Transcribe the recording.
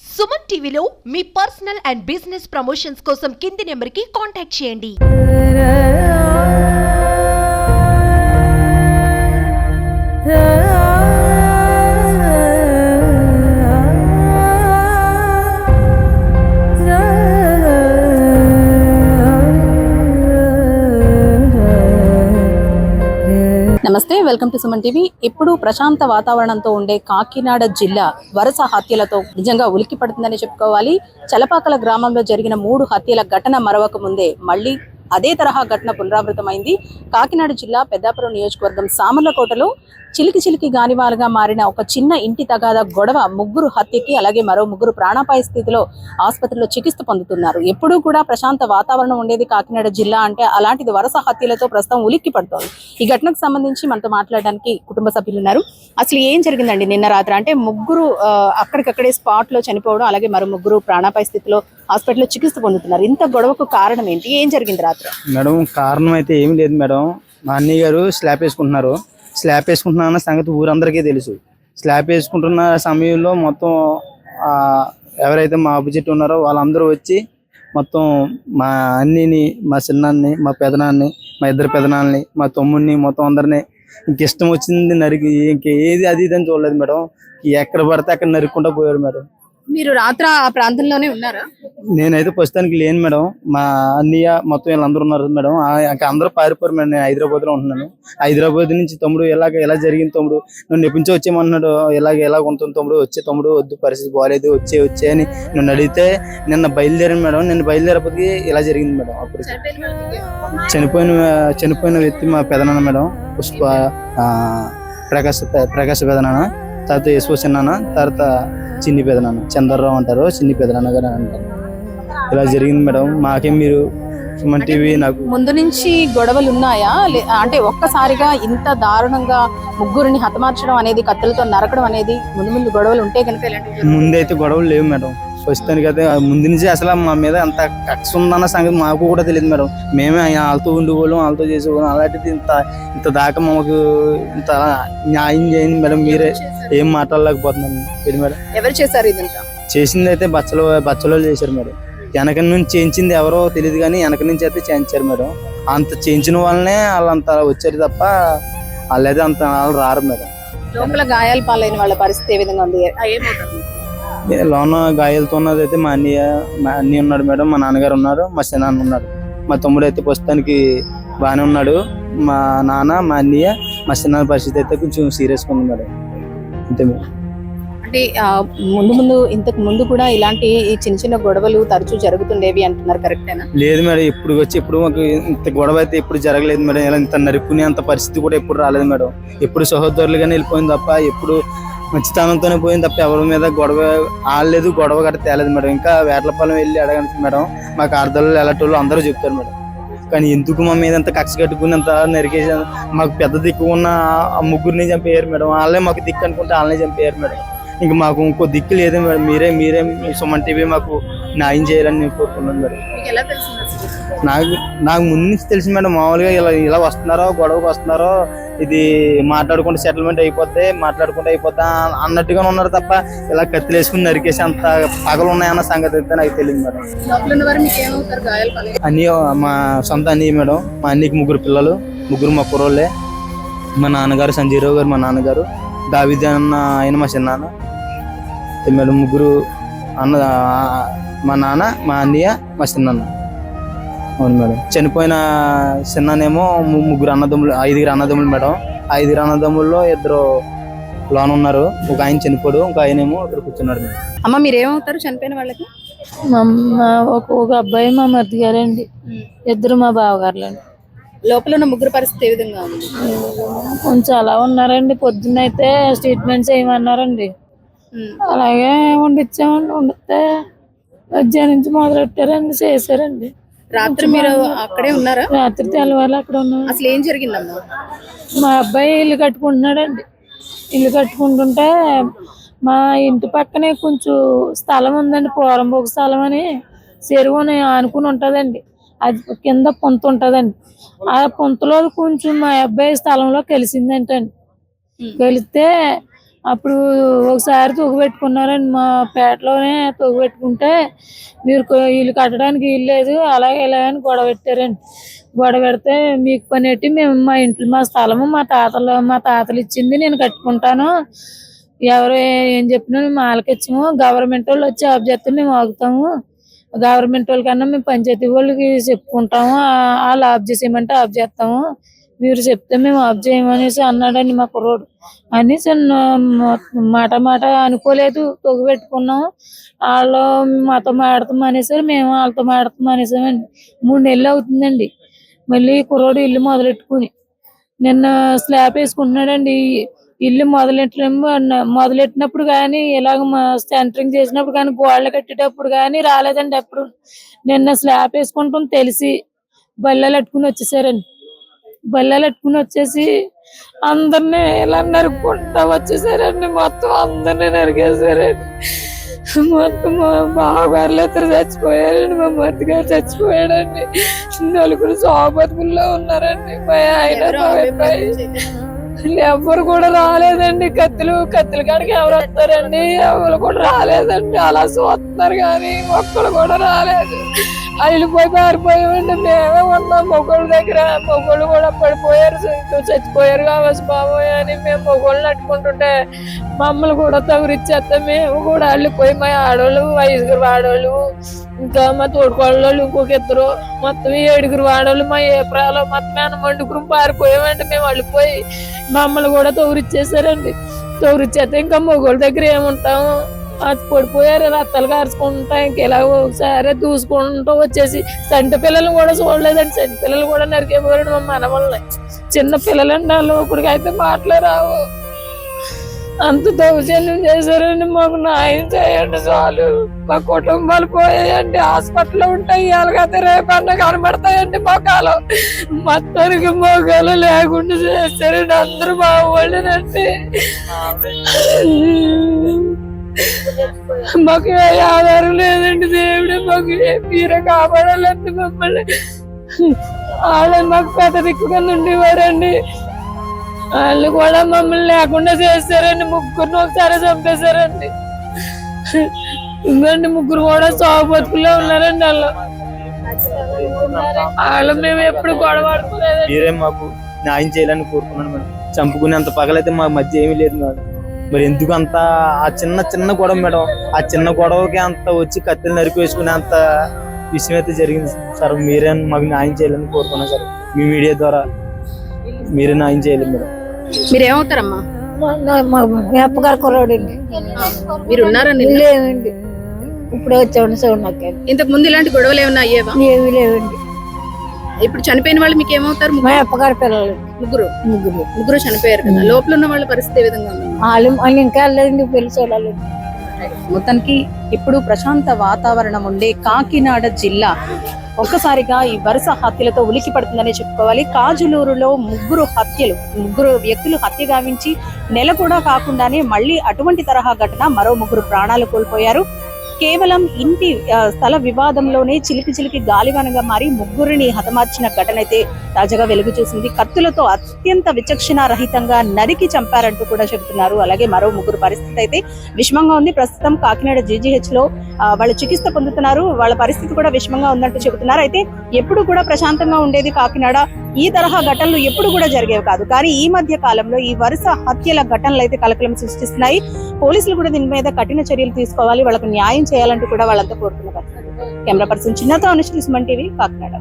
సుమన్ టీవీలో మీ personal and business promotions కోసం కింది నెంబర్కి కాంటాక్ట్ చేయండి. నమస్తే, వెల్కమ్ టు సుమన్ టీవీ. ఇప్పుడు ప్రశాంత వాతావరణంతో ఉండే కాకినాడ జిల్లా వరుస హత్యలతో నిజంగా ఉలిక్కి పడుతుందని చెప్పుకోవాలి. చలపాకల గ్రామంలో జరిగిన 3 హత్యల ఘటన మరవక ముందే మళ్ళీ అదే తరహా ఘటన పునరావృతమైంది. కాకినాడ జిల్లా పెద్దాపురం నియోజకవర్గం సామర్లకోటలో చిలికి గానివాలుగా మారిన ఒక చిన్న ఇంటి తగాద గొడవ 3 హత్యకి, అలాగే మరో 3 ప్రాణాపాయ స్థితిలో ఆసుపత్రిలో చికిత్స పొందుతున్నారు. ఎప్పుడూ కూడా ప్రశాంత వాతావరణం ఉండేది కాకినాడ జిల్లా అంటే, అలాంటిది వరుస హత్యలతో ప్రస్తుతం ఉలిక్కి పడుతోంది. ఈ ఘటనకు సంబంధించి మనతో మాట్లాడడానికి కుటుంబ సభ్యులు ఉన్నారు. అసలు ఏం జరిగిందండి నిన్న రాత్రి? అంటే 3 అక్కడికక్కడే స్పాట్ లో చనిపోవడం, అలాగే మరో 3 ప్రాణాపాయ స్థితిలో హాస్పిటల్లో చికిత్స పొందుతున్నారు. ఇంత గొడవకు కారణం ఏంటి? ఏం జరిగింది రాత్రి? మేడం, కారణం అయితే ఏమి లేదు మేడం. మా అన్నయ్య గారు స్లాబ్ వేసుకుంటున్నారు. స్లాబ్ వేసుకుంటున్నా సంగతి ఊరందరికీ తెలుసు. స్లాబ్ వేసుకుంటున్న సమయంలో మొత్తం ఎవరైతే మా అభిజిట్ ఉన్నారో వాళ్ళందరూ వచ్చి మొత్తం మా అన్నిని, మా చిన్నాన్ని, మా పెదనాన్ని, మా 2 పెదనాల్ని, మా తమ్ముడిని, మొత్తం అందరినీ ఇంకిష్టం వచ్చింది నరికి, ఇంకేది అది ఇది అని చూడలేదు మేడం. ఎక్కడ పడితే అక్కడ నరుక్కుంటూ పోయారు మేడం. మీరు రాత్రి ఆ ప్రాంతంలోనే ఉన్నారా? నేనైతే ప్రస్తుతానికి లేను మేడం. మా అన్నయ్య మొత్తం వీళ్ళందరూ ఉన్నారు మేడం. అందరూ పారిపోయారు మేడం. నేను హైదరాబాద్ లో ఉంటున్నాను. హైదరాబాద్ నుంచి తమ్ముడు ఎలా జరిగింది తమ్ముడు, నన్ను ఎప్పటించో వచ్చేయమన్నాడు. ఎలా ఉంటుంది తమ్ముడు, వచ్చే తమ్ముడు, వద్దు పరిస్థితి బాగాలేదు, వచ్చే అని నన్ను అడిగితే నిన్న బయలుదేరాను మేడం. నిన్న బయలుదేరపోతే ఇలా జరిగింది మేడం. అప్పుడు చనిపోయిన వ్యక్తి మా పెదనాన్న మేడం, పుష్ప ప్రకాశ పెదనాన్న, తర్వాత యశ్వ చిన్నాన్న, తర్వాత చిన్ని పెదనాన్న, చంద్రరావు అంటారు, చిన్ని పెదనాన్న గారు అంటారు. ఇలా జరిగింది మేడం. మాకేం మీరు సుమన్ టీవీ నాకు ముందు నుంచి గొడవలు ఉన్నాయా? అంటే ఒక్కసారిగా ఇంత దారుణంగా 3ని హతమార్చడం అనేది, కత్తులతో నరకడం అనేది ముందు గొడవలు ఉంటే కనుక ముందైతే గొడవలు లేవు మేడం. ప్రస్తుతానికి అయితే ముందు నుంచి అసలు మా మీద అంత కక్ష ఉందన్న సంగతి మాకు కూడా తెలియదు మేడం. మేమే వాళ్ళతో ఉండేవాళ్ళం, వాళ్ళతో చేసేవాళ్ళం. అలాంటిది ఇంత దాకా మాకు ఇంత న్యాయం చేయండి మేడం. మీరే ఏం మాట్లాడలేకపోతున్నాం మేడం. ఎవరు చేశారు ఇదంతా? చేసింది అయితే బచ్చలో చేశారు మేడం. వెనక నుంచి చేయించింది ఎవరో తెలియదు కానీ వెనక నుంచి అయితే చేయించారు మేడం. అంత చేయించిన వాళ్ళనే వాళ్ళంత వచ్చారు తప్ప వాళ్ళైతే అంత వాళ్ళు రారు మేడం. లోపల గాయాలు పాలైన వాళ్ళ పరిస్థితి ఏ విధంగా ఉంది? లోన గాయాలతో ఉన్నది అయితే మా అన్నయ్య ఉన్నాడు మేడం, మా నాన్నగారు ఉన్నారు, మా చిన్నాన్న ఉన్నారు. మా తమ్ముడు అయితే ప్రస్తుతానికి బాగానే ఉన్నాడు. మా నాన్న, మా అన్నయ్య, మా చిన్న పరిస్థితి అయితే కొంచెం సీరియస్గా ఉంది మేడం. అంతే మేడం. అంటే ఇంతకు ముందు కూడా ఇలాంటి చిన్న గొడవలు తరచూ జరుగుతుండేవి అంటున్నారు, కరెక్టేనా? లేదు మేడం, ఇప్పుడు మాకు ఇంత గొడవ అయితే ఎప్పుడు జరగలేదు మేడం. ఇలా ఇంత నరుక్కునే అంత పరిస్థితి కూడా ఎప్పుడు రాలేదు మేడం. ఎప్పుడు సహోదరులుగానే వెళ్ళిపోయింది తప్ప, ఎప్పుడు మంచితనంతోనే పోయింది తప్ప ఎవరి మీద గొడవ ఆడలేదు, గొడవ గట్ట తేలేదు మేడం. ఇంకా వేటలపాలెం వెళ్ళి అడగండి మేడం, మాకు అర్ధాలు ఎలాంటి అందరూ చెప్తారు మేడం. కానీ ఎందుకు మా మీద అంత కక్ష కట్టుకుని అంత నరికేసి మాకు పెద్ద దిక్కు ఉన్న 3ని చంపేయారు మేడం. వాళ్ళే మాకు దిక్కు అనుకుంటే వాళ్ళనే చంపేయారు మేడం. ఇంకా మాకు ఇంకో దిక్కు లేదు మేడం. మీరే సుమన్ టీవీ మాకు న్యాయం చేయాలని నేను కోరుకున్నాను మేడం. నాకు ముందు నుంచి తెలిసి మేడం, మామూలుగా ఇలా వస్తున్నారో, గొడవకు వస్తున్నారో, ఇది మాట్లాడుకుంటే సెటిల్మెంట్ అయిపోతే అన్నట్టుగా ఉన్నారు తప్ప ఇలా కత్తులు వేసుకుని నరికేసి అంత పగలు ఉన్నాయన్న సంగతి అయితే నాకు తెలియదు మేడం. అన్నయ్య మా సొంత అన్నయ్య మేడం. మా అన్నయ్యకి 3 పిల్లలు, 3 మా కుర్రోళ్ళే. మా నాన్నగారు సంజీరావు గారు, మా నాన్నగారు దావిద్ అన్న ఆయన మా చిన్నాన్న మేడం. 3 అన్న, మా నాన్న, మా అన్నయ్య, మా చిన్నాన్న. అవును మేడం. చనిపోయిన చిన్ననేమో 3 అన్నదమ్ములు, 5 అన్నదమ్ములు మేడం. 5 అన్నదమ్ముల్లో 2 లోన ఉన్నారు. ఒక ఆయన చనిపోడు, ఒక ఆయనేమో ఇక్కడ కూర్చున్నాడు మేడం. అమ్మ, మీరేమవుతారు చనిపోయిన వాళ్ళకి? ఒక అబ్బాయి మా మరిది గారండి, 2 మా బావగారులండి. లోపల ఉన్న 3 పరిస్థితి ఏ విధంగా ఉంది? కొంచెం అలా ఉన్నారండి. పొద్దున్నైతే ట్రీట్మెంట్ చేయమన్నారండి, అలాగే వండితే మధ్యాహ్నం నుంచి మొదలెట్టారండి, చేశారండి. రాత్రి మీరు అక్కడే ఉన్నారా? రాత్రి తెల్లవారు అక్కడ ఉన్నాం. అసలు ఏం జరిగిందమ్మా? మా అబ్బాయి ఇల్లు కట్టుకుంటున్నాడండి. ఇల్లు కట్టుకుంటుంటే మా ఇంటి పక్కనే కొంచెం స్థలం ఉందండి, పోరంబోకు స్థలం అని, చెరువుని ఆనుకుని ఉంటుందండి. అది కింద పొంత ఉంటుందండి. ఆ పొంతలో కొంచెం మా అబ్బాయి స్థలంలో కలిసిందంటండి. కలిస్తే అప్పుడు ఒకసారి తొగబెట్టుకున్నారండి, మా పేటలోనే తొగబెట్టుకుంటే మీరు ఇల్లు కట్టడానికి ఇల్లు లేదు అలాగే ఇలా అని గొడవ పెట్టారండి. గొడవ పెడితే మీకు పని ఎట్టి మేము మా ఇంట్లో మా స్థలము మా తాతలు ఇచ్చింది నేను కట్టుకుంటాను, ఎవరు ఏం చెప్పినా మేము ఆలకించము, గవర్నమెంట్ వాళ్ళు వచ్చి ఆఫ్ చేస్తే మేము ఆగుతాము, గవర్నమెంట్ వాళ్ళకన్నా మేము పంచాయతీ వాళ్ళకి చెప్పుకుంటాము, వాళ్ళు ఆఫ్ చేసేయమంటే ఆఫ్ చేస్తాము, మీరు చెప్తే మేము ఆఫ్ చేయమనేసి అన్నాడండి మా కుర్రోడు. అనేసి మాట అనుకోలేదు, తొగబెట్టుకున్నాము. వాళ్ళు మాతో మాడతాం అనేసారు, మేము వాళ్ళతో మాడతాం అనేసామండి. 3 నెలలు అవుతుందండి. మళ్ళీ కుర్రోడు ఇల్లు మొదలెట్టుకుని నిన్న స్లాబ్ వేసుకుంటున్నాడండి. ఇల్లు మొదలెట్టినప్పుడు కానీ ఇలాగ సెంటరింగ్ చేసినప్పుడు కానీ గోడలు కట్టేటప్పుడు కానీ రాలేదండి. అప్పుడు నిన్న స్లాబ్ వేసుకుంటాం తెలిసి బల్లలు అట్టుకుని వచ్చేసారండి. బల్లలు అట్టుకుని వచ్చేసి అందరినీ ఇలా నరుక్కుంటా వచ్చేసారండి. మొత్తం అందరినీ నరికేసారండి. మొత్తం మా బావగారులు ఇద్దరు చచ్చిపోయారండి, మా మరిది గారు చచ్చిపోయాడండి, 4 బతుకుల్లో ఉన్నారండి. మా ఆయన ఎవరు కూడా రాలేదండి. కత్తులు కాడికి ఎవరు వస్తారండి, ఎవరు కూడా రాలేదండి. అలా చూస్తున్నారు కానీ ఒక్కడు కూడా రాలేదు. వెళ్ళిపోయి పారిపోయామండి. మేమే ఉన్నాం మొగోళ్ళ దగ్గర. మొగోళ్ళు కూడా పడిపోయారు, చచ్చిపోయారు కావచ్చు బాబోయ్ అని మేము మొగోళ్ళని అట్టుకుంటుంటే మమ్మల్ని కూడా తగురిచ్చేస్తే మేము కూడా వెళ్ళిపోయి మా ఆడవాళ్ళు 5 ఆడవాళ్ళు ఇంకా మా తోడుకోళ్ళు ఇంకొక 2 మొత్తం 7 ఆడవాళ్ళు మా ఏప్రాలో మొత్తం 2 పారిపోయామండి. మేము వెళ్ళిపోయి మమ్మల్ని కూడా తగురిచ్చేసారండి. తగురిచ్చేస్తే ఇంకా మొగోళ్ళ దగ్గర ఏముంటాము, అది పడిపోయారు, రత్తాలు కారుచుకుంటా ఇంకెలా ఒకసారి దూసుకుంటూ వచ్చేసి సంటి పిల్లలు కూడా చూడలేదండి. సంటి పిల్లలు కూడా నరికేపోయాడు మా మనవల్ని. చిన్న పిల్లలండి వాళ్ళు, ఇప్పటికి అయితే మాటలే రావు. అంత దౌర్జన్యం చేశారండి. మాకు న్యాయం చేయండి చాలు. మా కుటుంబాలు పోయాయండి, హాస్పిటల్లో ఉంటాయి, అలాగైతే రేపన్నా కనబడతాయండి మొఖాలు. మొత్తానికి మొఖాలు లేకుండా చేశారండి. అందరూ బాగోలేదండి. మాకు ఏ ఆధారం లేదండి. దేవుడే మాకు మీరే కాపాడాలండి మమ్మల్ని. వాళ్ళే మాకు పెద్ద దిక్కుగా ఉండేవారండి. వాళ్ళు కూడా మమ్మల్ని లేకుండా చేశారండి. 3 ఒకసారి చంపేశారండి. ఇంకండి 3 కూడా సాగు బతుకుల్లో ఉన్నారండి. వాళ్ళు మేము ఎప్పుడు గొడవ ఆడుకోలేదండి. మీరే మాకు న్యాయం చేయాలని కోరుకున్నాను మేడం. చంపుకునేంత పగలైతే మా మధ్య ఏమీ లేదు మేడం. మరి ఎందుకు అంత ఆ చిన్న గొడవ మేడం, ఆ చిన్న గొడవకి అంత వచ్చి కత్తిని నరికి వేసుకునే అంత విషయం అయితే జరిగింది సార్. మీరే మాకు న్యాయం చేయాలని కోరుకున్నాను సార్. మీ మీడియా ద్వారా మీరే న్యాయం చేయాలి మేడం. మీరేమవుతారమ్మా? మా అప్పగారు కుర్రాడండి. మీరు ఉన్నారండి? లేవండి, ఇప్పుడే వచ్చామండి. నాకు ఇంతకు ముందు ఇలాంటి గొడవలు ఏమన్నా అయ్యేవా? ఏమీ లేవండి. ఇప్పుడు చనిపోయిన వాళ్ళు మీకు ఏమవుతారు? మా అప్పగారి పిల్లలు ముగ్గురు చనిపోయారు కదా, లోపల ఉన్న వాళ్ళ పరిస్థితి ఏ విధంగా ఉంది? వాళ్ళు ఇంకా వెళ్ళలేదండి, పెళ్లి చూడాలి. మొత్తానికి ఇప్పుడు ప్రశాంత వాతావరణం ఉండే కాకినాడ జిల్లా ఒక్కసారిగా ఈ వరుస హత్యలతో ఉలికి పడుతుందనే చెప్పుకోవాలి. కాజులూరులో 3 వ్యక్తులు హత్య గావించి నెల కూడా కాకుండానే మళ్ళీ అటువంటి తరహా ఘటన, మరో 3 ప్రాణాలు కోల్పోయారు. కేవలం ఇంటి స్థల వివాదంలోనే చిలికి గాలివానగా మారి 3ని హతమార్చిన ఘటన అయితే తాజాగా వెలుగు చూసింది. కత్తులతో అత్యంత విచక్షణారహితంగా నరికి చంపారంటూ కూడా చెబుతున్నారు. అలాగే మరో 3 పరిస్థితి అయితే విషమంగా ఉంది. ప్రస్తుతం కాకినాడ GGH లో వాళ్ళు చికిత్స పొందుతున్నారు. వాళ్ళ పరిస్థితి కూడా విషమంగా ఉందంటూ చెబుతున్నారు. అయితే ఎప్పుడు కూడా ప్రశాంతంగా ఉండేది కాకినాడ. ఈ తరహా ఘటనలు ఎప్పుడు కూడా జరిగేవి కాదు. కానీ ఈ మధ్య కాలంలో ఈ వరుస హత్యల ఘటనలు అయితే కలకలం సృష్టిస్తున్నాయి. పోలీసులు కూడా దీని మీద కఠిన చర్యలు తీసుకోవాలి, వాళ్ళకు న్యాయం చేయాలంటూ కూడా వాళ్ళంతా కోరుతున్న పరిస్థితి. కెమెరా పర్సన్ చిన్నతో అనుశ్రీ, సుమన్ టీవీ, కాకినాడ.